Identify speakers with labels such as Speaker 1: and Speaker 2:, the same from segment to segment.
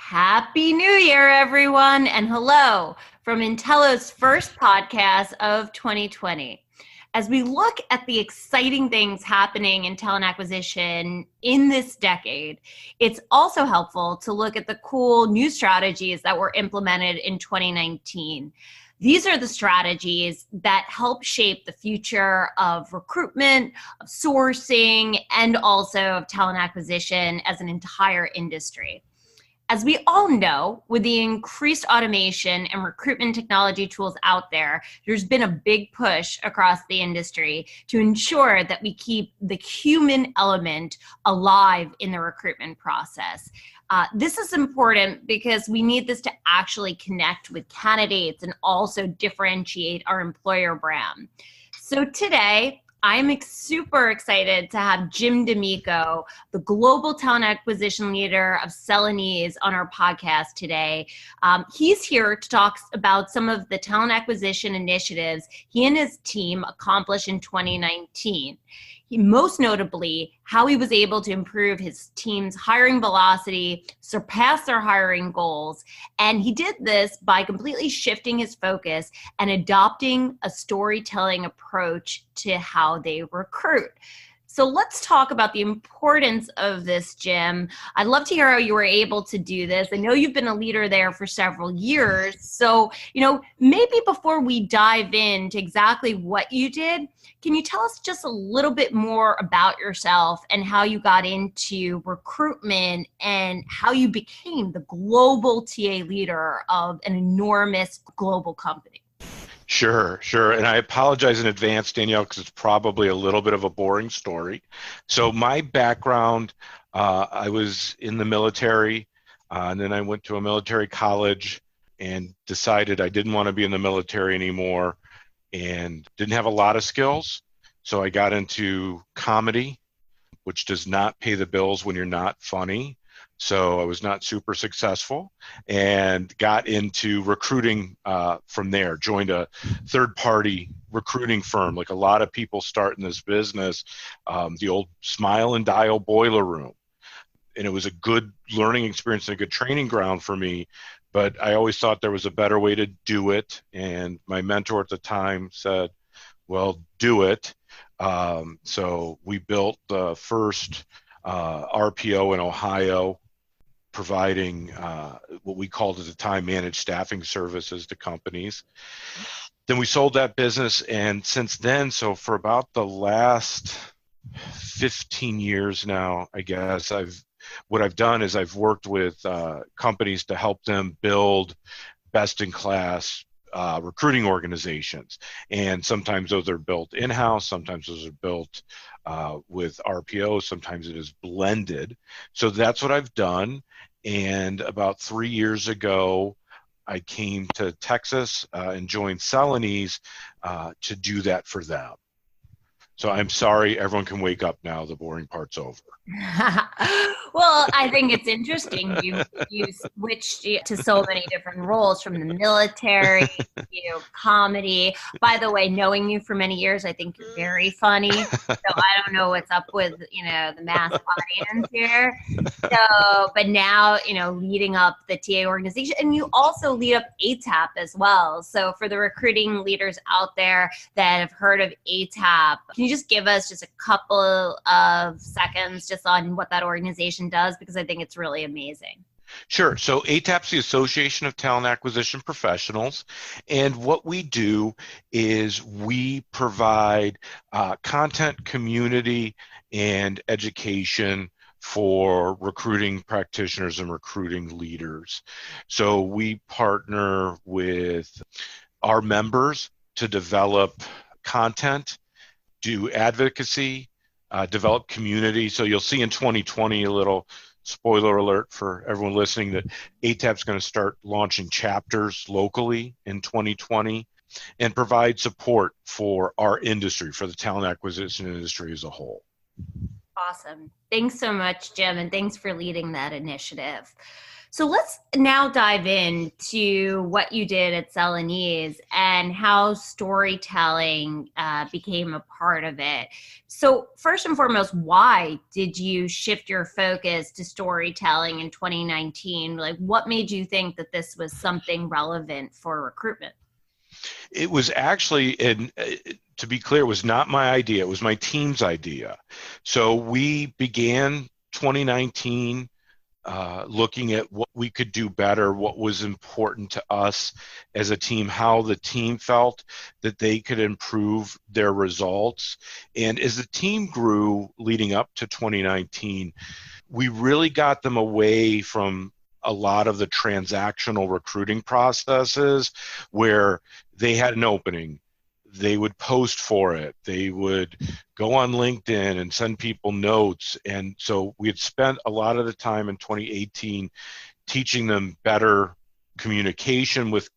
Speaker 1: Happy New Year, everyone, and hello from Intello's first podcast of 2020. As we look at the exciting things happening in talent acquisition in this decade, it's also helpful to look at the cool new strategies that were implemented in 2019. These are the strategies that help shape the future of recruitment, of sourcing, and also of talent acquisition as an entire industry. As we all know, with the increased automation and recruitment technology tools out there, there's been a big push across the industry to ensure that we keep the human element alive in the recruitment process. This is important because we need this to actually connect with candidates and also differentiate our employer brand. So today, I'm super excited to have Jim D'Amico, the global talent acquisition leader of Celenase, on our podcast today. He's here to talk about some of the talent acquisition initiatives he and his team accomplished in 2019. Most notably, how he was able to improve his team's hiring velocity, surpass their hiring goals, and he did this by completely shifting his focus and adopting a storytelling approach to how they recruit. So let's talk about the importance of this, Jim. I'd love to hear how you were able to do this. I know you've been a leader there for several years. So, maybe before we dive into exactly what you did, can you tell us just a little bit more about yourself and how you got into recruitment and how you became the global TA leader of an enormous global company?
Speaker 2: Sure. And I apologize in advance, Danielle, because it's probably a little bit of a boring story. So my background, I was in the military, and then I went to a military college and decided I didn't want to be in the military anymore and didn't have a lot of skills. So I got into comedy, which does not pay the bills when you're not funny. So I was not super successful and got into recruiting from there, joined a third-party recruiting firm. Like a lot of people start in this business, the old Smile and Dial boiler room. And it was a good learning experience and a good training ground for me. But I always thought there was a better way to do it. And my mentor at the time said, well, do it. So we built the first RPO in Ohio, providing what we called at the time managed staffing services to companies. Then we sold that business, and since then, so for about the last 15 years now, I guess, what I've done is I've worked with companies to help them build best-in-class recruiting organizations. And sometimes those are built in-house, sometimes those are built with RPO, sometimes it is blended. So that's what I've done. And about 3 years ago, I came to Texas and joined Celenase to do that for them. So I'm sorry, everyone can wake up now. The boring part's over.
Speaker 1: Well, I think it's interesting. You switched to so many different roles, from the military to comedy. By the way, knowing you for many years, I think you're very funny. So I don't know what's up with, the mass audience here. So, but now, leading up the TA organization, and you also lead up ATAP as well. So for the recruiting leaders out there that have heard of ATAP, can you just give us just a couple of seconds just on what that organization does, because I think it's really amazing.
Speaker 2: Sure. So ATAP's the Association of Talent Acquisition Professionals, and what we do is we provide content, community, and education for recruiting practitioners and recruiting leaders. So we partner with our members to develop content, do advocacy, develop community. So you'll see in 2020, a little spoiler alert for everyone listening, that ATAP's going to start launching chapters locally in 2020 and provide support for our industry, for the talent acquisition industry as a whole.
Speaker 1: Awesome. Thanks so much, Jim, and thanks for leading that initiative. So let's now dive into what you did at Celenase and how storytelling became a part of it. So first and foremost, why did you shift your focus to storytelling in 2019? Like, what made you think that this was something relevant for recruitment?
Speaker 2: It was actually, and to be clear, it was not my idea. It was my team's idea. So we began 2019 looking at what we could do better, what was important to us as a team, how the team felt that they could improve their results. And as the team grew leading up to 2019, we really got them away from a lot of the transactional recruiting processes where they had an opening, they would post for it, they would go on LinkedIn and send people notes. And so we had spent a lot of the time in 2018 teaching them better communication with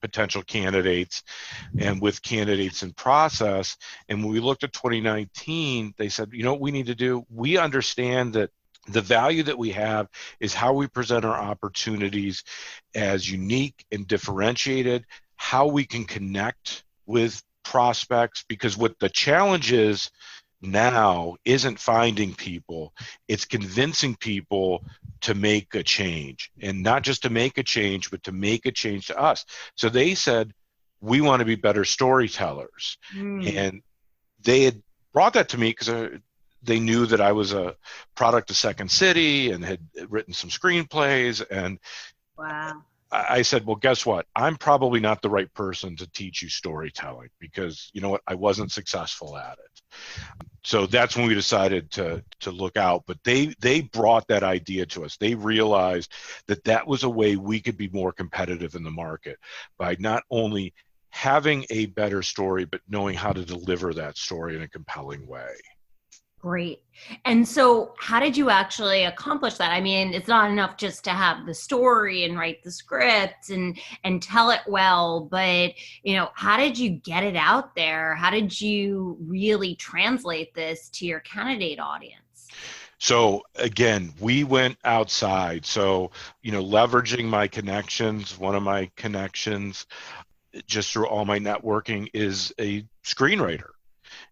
Speaker 2: potential candidates and with candidates in process. And when we looked at 2019, they said, you know what we need to do? We understand that the value that we have is how we present our opportunities as unique and differentiated, how we can connect with prospects, because what the challenge is now isn't finding people, it's convincing people to make a change, and not just to make a change, but to make a change to us. So they said, we want to be better storytellers. And they had brought that to me because they knew that I was a product of Second City and had written some screenplays. And
Speaker 1: Wow.
Speaker 2: I said, well, guess what? I'm probably not the right person to teach you storytelling because, you know what, I wasn't successful at it. So that's when we decided to look out. But they brought that idea to us. They realized that that was a way we could be more competitive in the market by not only having a better story, but knowing how to deliver that story in a compelling way.
Speaker 1: Great. And so how did you actually accomplish that? I mean, it's not enough just to have the story and write the script and tell it well, but how did you get it out there? How did you really translate this to your candidate audience?
Speaker 2: So again, we went outside. So, leveraging my connections, one of my connections just through all my networking is a screenwriter.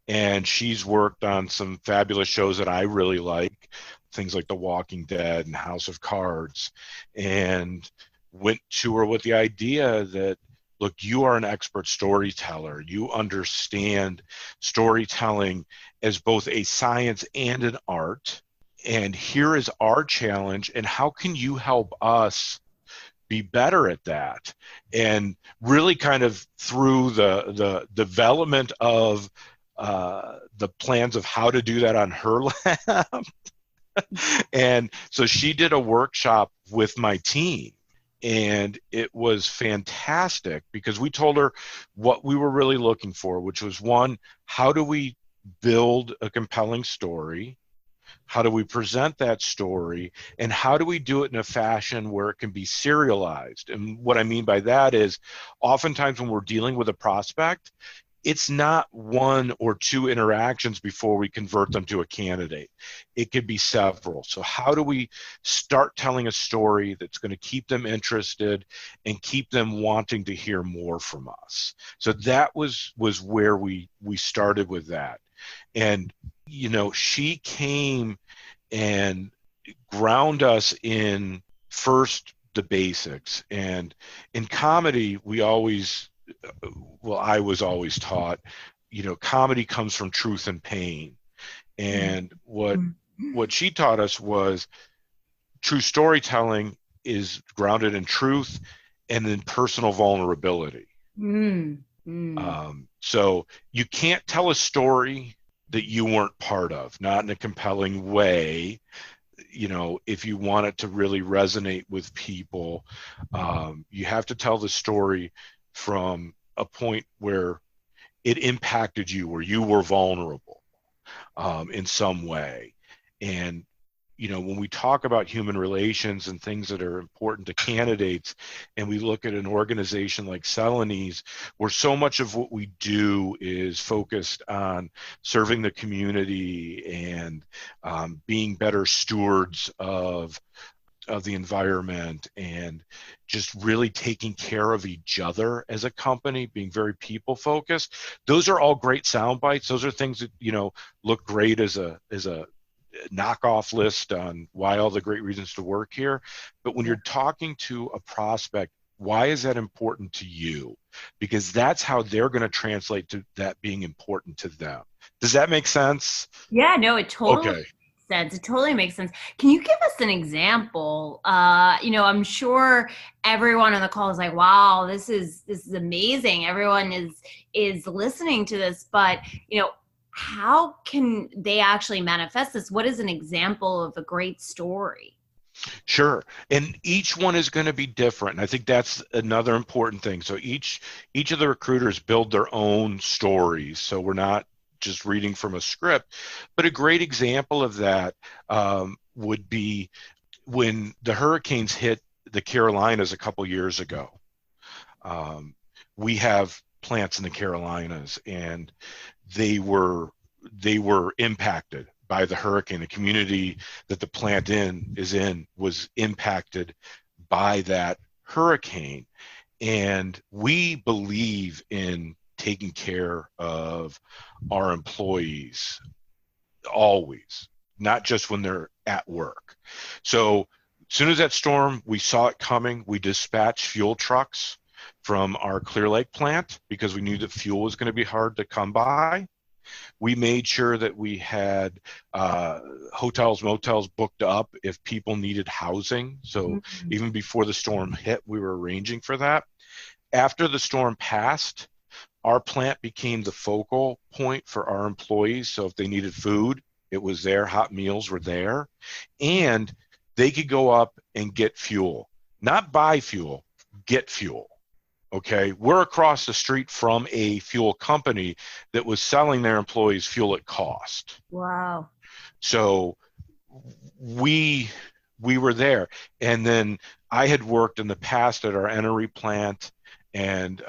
Speaker 2: And she's worked on some fabulous shows that I really like, things like The Walking Dead and House of Cards, and went to her with the idea that, look, you are an expert storyteller. You understand storytelling as both a science and an art. And here is our challenge. And how can you help us be better at that? And really kind of through the development of the plans of how to do that on her lab. And so she did a workshop with my team, and it was fantastic because we told her what we were really looking for, which was, one, how do we build a compelling story? How do we present that story? And how do we do it in a fashion where it can be serialized? And what I mean by that is, oftentimes when we're dealing with a prospect, it's not one or two interactions before we convert them to a candidate. It could be several. So how do we start telling a story that's going to keep them interested and keep them wanting to hear more from us? So that was where we started with that. And, she came and ground us in first the basics. And in comedy, I was always taught, comedy comes from truth and pain. And what she taught us was true storytelling is grounded in truth and in personal vulnerability. So you can't tell a story that you weren't part of, not in a compelling way. If you want it to really resonate with people, you have to tell the story from a point where it impacted you, where you were vulnerable in some way. And when we talk about human relations and things that are important to candidates, and we look at an organization like Celenase, where so much of what we do is focused on serving the community and being better stewards of the environment, and just really taking care of each other as a company, being very people focused. Those are all great sound bites. Those are things that look great as a knockoff list on why all the great reasons to work here. But when you're talking to a prospect, why is that important to you? Because that's how they're going to translate to that being important to them. Does that make sense?
Speaker 1: Yeah, no, it totally
Speaker 2: Okay.
Speaker 1: makes sense. It totally makes sense. Can you give us an example? I'm sure everyone on the call is like, "Wow, this is amazing." Everyone is listening to this, but how can they actually manifest this? What is an example of a great story?
Speaker 2: Sure. And each one is going to be different. And I think that's another important thing. So each of the recruiters build their own stories. So we're not just reading from a script. But a great example of that would be when the hurricanes hit the Carolinas a couple years ago. Um, we have plants in the Carolinas, and they were impacted by the hurricane. The community that the plant is in was impacted by that hurricane. And we believe in taking care of our employees always, not just when they're at work. So as soon as that storm, we saw it coming, we dispatched fuel trucks from our Clear Lake plant because we knew that fuel was going to be hard to come by. We made sure that we had hotels, motels booked up if people needed housing. So
Speaker 1: Mhm.
Speaker 2: even before the storm hit, we were arranging for that. After the storm passed, our plant became the focal point for our employees. So if they needed food, it was there, hot meals were there, and they could go up and get fuel, not buy fuel, get fuel. Okay, we're across the street from a fuel company that was selling their employees fuel at cost.
Speaker 1: Wow.
Speaker 2: So we were there. And then I had worked in the past at our Enery plant, and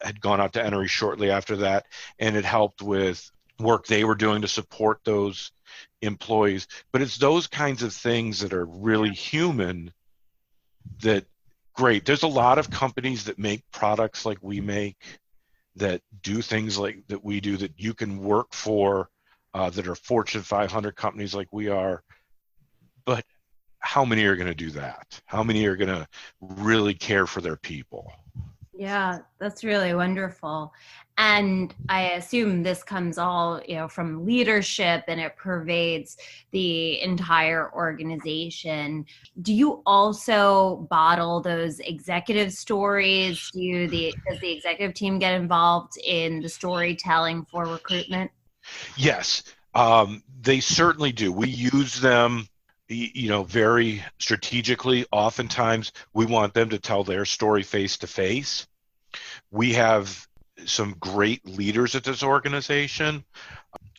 Speaker 2: had gone out to Enery shortly after that, and it helped with work they were doing to support those employees. But it's those kinds of things that are really human that great. There's a lot of companies that make products like we make, that do things like that we do, that you can work for, that are Fortune 500 companies like we are. But how many are going to do that? How many are going to really care for their people?
Speaker 1: Yeah, that's really wonderful. And I assume this comes all, from leadership and it pervades the entire organization. Do you also bottle those executive stories? Does the executive team get involved in the storytelling for recruitment?
Speaker 2: Yes, they certainly do. We use them, very strategically. Oftentimes, we want them to tell their story face to face. We have some great leaders at this organization.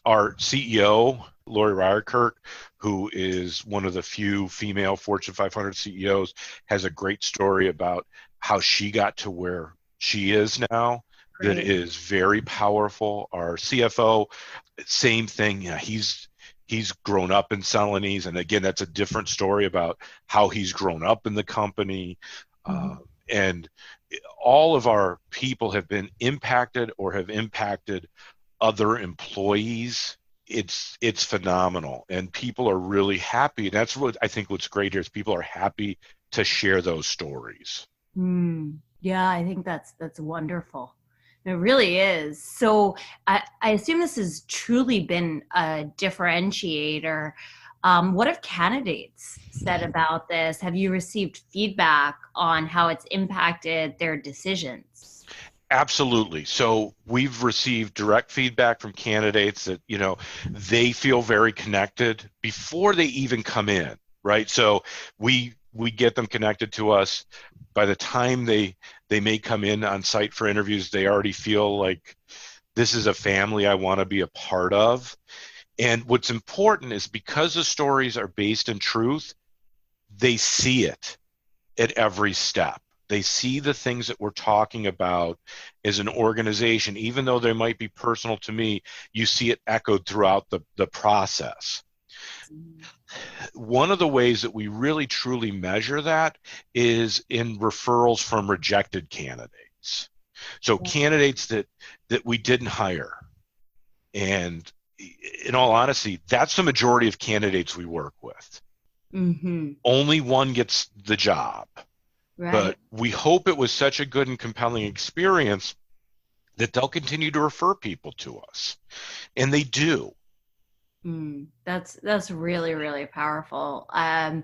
Speaker 2: Our CEO, Lori Ryerkirk, who is one of the few female Fortune 500 CEOs, has a great story about how she got to where she is now. That
Speaker 1: Great.
Speaker 2: is very powerful. Our CFO, same thing. Yeah, he's grown up in Celanese, and again, that's a different story about how he's grown up in the company.
Speaker 1: Mhm.
Speaker 2: And all of our people have been impacted or have impacted other employees. It's phenomenal, and people are really happy. That's what I think what's great here is people are happy to share those stories.
Speaker 1: Yeah, I think that's wonderful. It really is. So I assume this has truly been a differentiator. What have candidates said about this? Have you received feedback on how it's impacted their decisions?
Speaker 2: Absolutely. So we've received direct feedback from candidates that, they feel very connected before they even come in, right? So we get them connected to us. By the time they may come in on site for interviews, they already feel like this is a family I want to be a part of. And what's important is because the stories are based in truth, they see it at every step. They see the things that we're talking about as an organization, even though they might be personal to me, you see it echoed throughout the process. One of the ways that we really truly measure that is in referrals from rejected candidates. So candidates that we didn't hire. And in all honesty, that's the majority of candidates we work with.
Speaker 1: Mm-hmm.
Speaker 2: Only one gets the job.
Speaker 1: Right.
Speaker 2: But we hope it was such a good and compelling experience that they'll continue to refer people to us. And they do.
Speaker 1: That's really, really powerful. And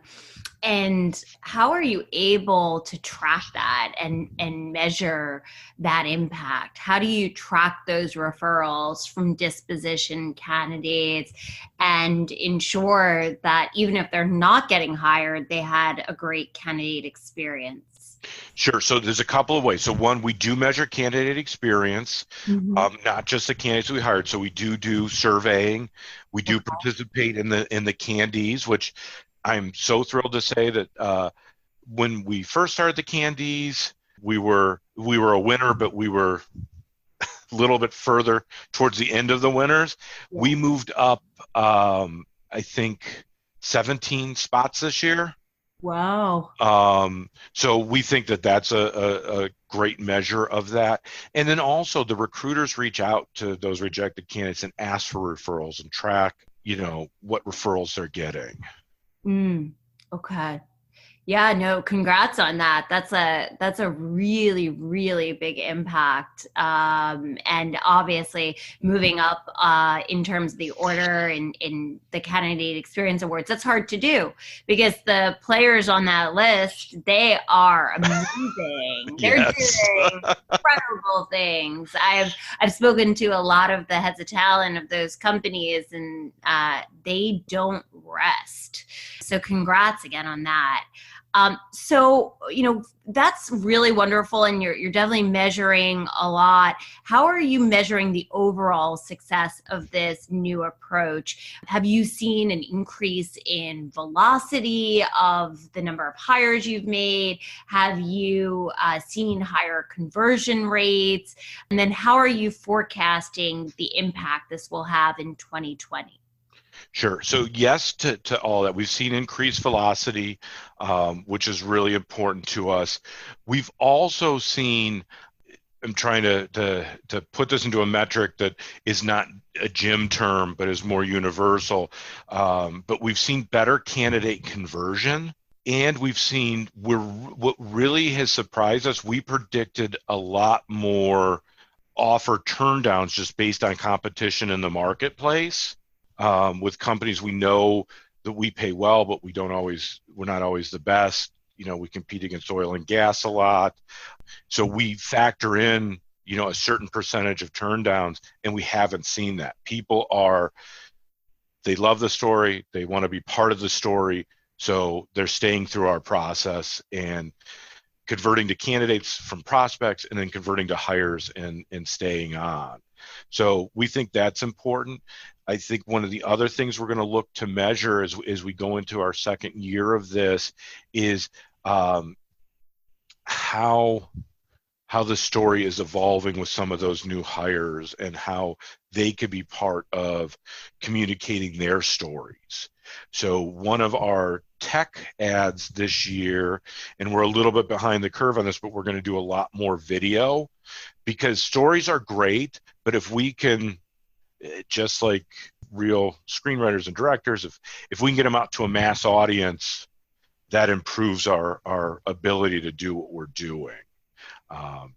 Speaker 1: how are you able to track that and measure that impact? How do you track those referrals from disposition candidates and ensure that even if they're not getting hired, they had a great candidate experience?
Speaker 2: Sure. So there's a couple of ways. So one, we do measure candidate experience, not just the candidates we hired. So we do surveying. We do participate in the Candies, which I'm so thrilled to say that when we first started the Candies, we were a winner, but we were a little bit further towards the end of the winners. Yeah. We moved up, I think, 17 spots this year.
Speaker 1: Wow.
Speaker 2: So we think that that's a great measure of that. And then also the recruiters reach out to those rejected candidates and ask for referrals and track, what referrals they're getting.
Speaker 1: Okay. Yeah, no, congrats on that. That's a really, really big impact. And obviously moving up in terms of the order in the candidate experience awards, that's hard to do because the players on that list, they are amazing. They're doing incredible things. I've spoken to a lot of the heads of talent of those companies, and they don't rest. So congrats again on that. So, that's really wonderful. And you're definitely measuring a lot. How are you measuring the overall success of this new approach? Have you seen an increase in velocity of the number of hires you've made? Have you seen higher conversion rates? And then how are you forecasting the impact this will have in 2020?
Speaker 2: Sure. So yes to all that. We've seen increased velocity, which is really important to us. We've also seen, I'm trying to put this into a metric that is not a gym term, but is more universal. But we've seen better candidate conversion. And we've seen what really has surprised us. We predicted a lot more offer turndowns just based on competition in the marketplace. With companies we know that we pay well, but we're not always the best. We compete against oil and gas a lot. So we factor in, a certain percentage of turndowns, and we haven't seen that. They love the story. They want to be part of the story. So they're staying through our process and converting to candidates from prospects and then converting to hires and staying on. So we think that's important. I think one of the other things we're going to look to measure as we go into our second year of this is how the story is evolving with some of those new hires and how they could be part of communicating their stories. So one of our tech ads this year, and we're a little bit behind the curve on this, but we're going to do a lot more video because stories are great, but if we can, just like real screenwriters and directors, if we can get them out to a mass audience, that improves our ability to do what we're doing.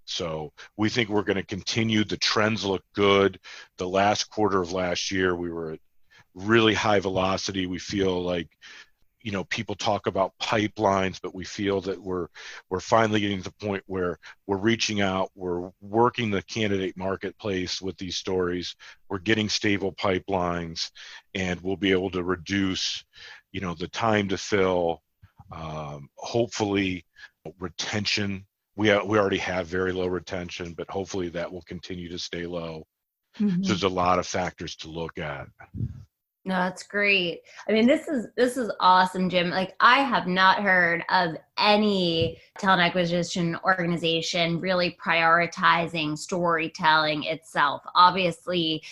Speaker 2: So we think we're going to continue. The trends look good. The last quarter of last year, we were at really high velocity. We feel like, people talk about pipelines, but we feel that we're finally getting to the point where we're reaching out, we're working the candidate marketplace with these stories, we're getting stable pipelines, and we'll be able to reduce, the time to fill, hopefully retention. We already have very low retention, but hopefully that will continue to stay low. Mm-hmm. So there's a lot of factors to look at.
Speaker 1: No, that's great. I mean, this is awesome, Jim. Like, I have not heard of any talent acquisition organization really prioritizing storytelling itself. Obviously,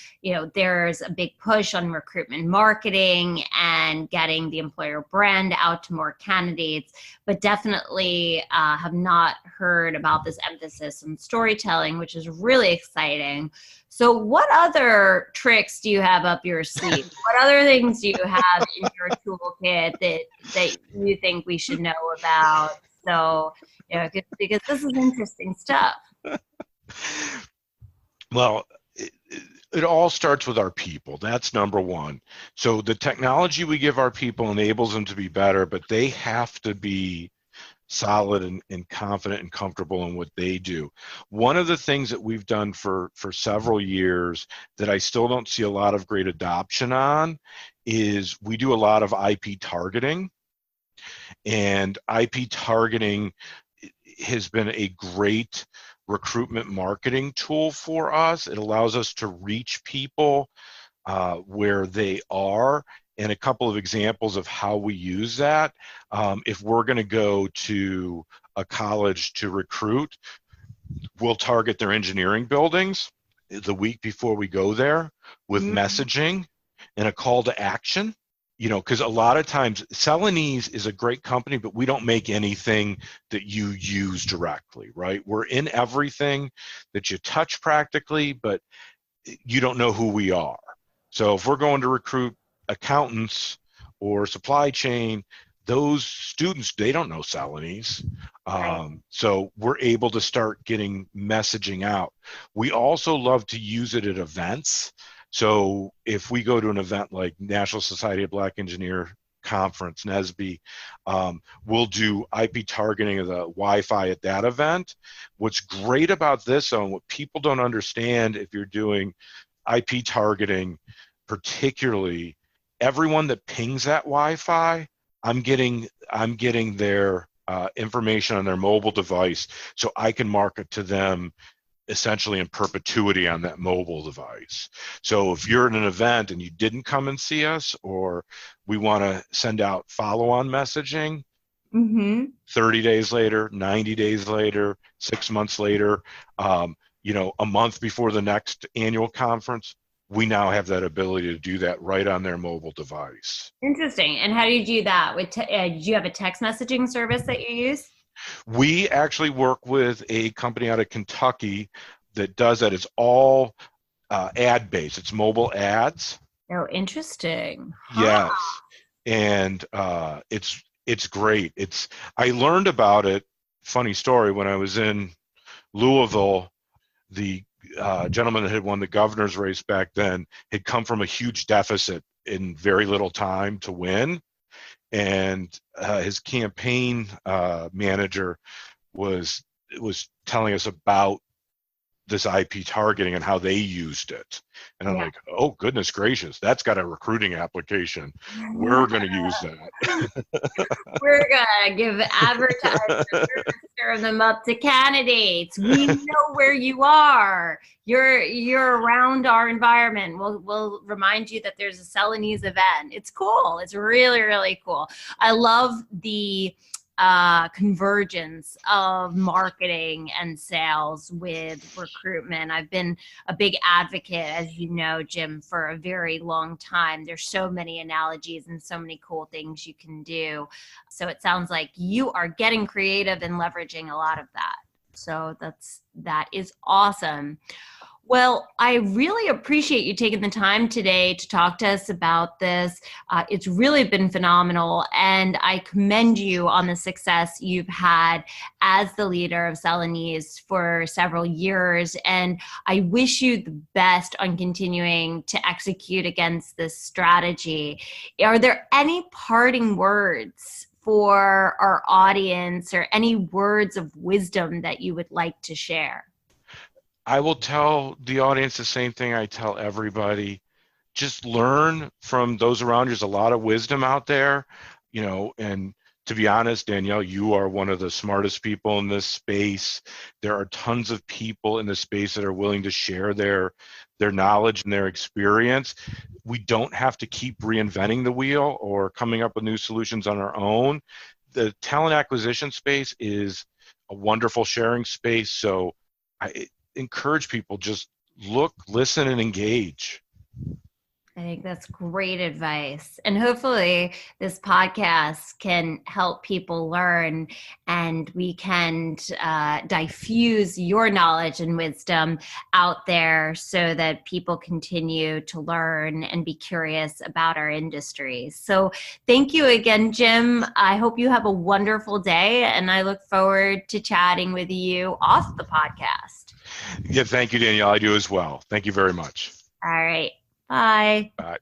Speaker 1: there's a big push on recruitment marketing and getting the employer brand out to more candidates, but definitely have not heard about this emphasis on storytelling, which is really exciting. So, what other tricks do you have up your sleeve? What other things do you have in your toolkit that you think we should know about? So, because this is interesting stuff.
Speaker 2: Well, it all starts with our people. That's number one. So the technology we give our people enables them to be better, but they have to be solid and confident and comfortable in what they do. One of the things that we've done for several years that I still don't see a lot of great adoption on is we do a lot of IP targeting. And IP targeting has been a great recruitment marketing tool for us. It allows us to reach people where they are. And a couple of examples of how we use that. If we're going to go to a college to recruit, we'll target their engineering buildings the week before we go there with messaging and a call to action. Because a lot of times Celenase is a great company, but we don't make anything that you use directly, right? We're in everything that you touch practically, but you don't know who we are. So if we're going to recruit accountants or supply chain, those students, they don't know Celenase.
Speaker 1: Right.
Speaker 2: So we're able to start getting messaging out. We also love to use it at events. So if we go to an event like National Society of Black Engineer Conference, NSBE, we'll do IP targeting of the Wi-Fi at that event. What's great about this, though, and what people don't understand if you're doing IP targeting, particularly everyone that pings that Wi-Fi, I'm getting their information on their mobile device, so I can market to them essentially in perpetuity on that mobile device. So if you're at an event and you didn't come and see us, or we want to send out follow-on messaging, 30 days later, 90 days later, 6 months later, a month before the next annual conference, we now have that ability to do that right on their mobile device.
Speaker 1: Interesting. And how do you do that? Do you have a text messaging service that you use?
Speaker 2: We actually work with a company out of Kentucky that does that. It's all ad-based. It's mobile ads.
Speaker 1: Oh, interesting. Huh.
Speaker 2: Yes, and it's great. I learned about it. Funny story. When I was in Louisville, the gentleman that had won the governor's race back then had come from a huge deficit in very little time to win, and his campaign manager was telling us about this IP targeting and how they used it. And I'm like, oh, goodness gracious, that's got a recruiting application. We're going to use that.
Speaker 1: We're going to give advertisers, serve them up to candidates. We know where you are. You're around our environment. We'll remind you that there's a Celenase event. It's cool. It's really, really cool. I love the convergence of marketing and sales with recruitment. I've been a big advocate, as you know, Jim, for a very long time. There's so many analogies and so many cool things you can do. So it sounds like you are getting creative and leveraging a lot of that. So that is awesome. Well, I really appreciate you taking the time today to talk to us about this. It's really been phenomenal, and I commend you on the success you've had as the leader of Celenase for several years, and I wish you the best on continuing to execute against this strategy. Are there any parting words for our audience or any words of wisdom that you would like to share?
Speaker 2: I will tell the audience the same thing I tell everybody. Just learn from those around you. There's a lot of wisdom out there, and to be honest, Danielle, you are one of the smartest people in this space. There are tons of people in this space that are willing to share their their knowledge and their experience. We don't have to keep reinventing the wheel or coming up with new solutions on our own. The talent acquisition space is a wonderful sharing space. So I encourage people, just look, listen, and engage.
Speaker 1: I think that's great advice. And hopefully, this podcast can help people learn and we can diffuse your knowledge and wisdom out there so that people continue to learn and be curious about our industries. So, thank you again, Jim. I hope you have a wonderful day, and I look forward to chatting with you off the podcast.
Speaker 2: Yeah, thank you, Danielle. I do as well. Thank you very much.
Speaker 1: All right. Bye.
Speaker 2: Bye.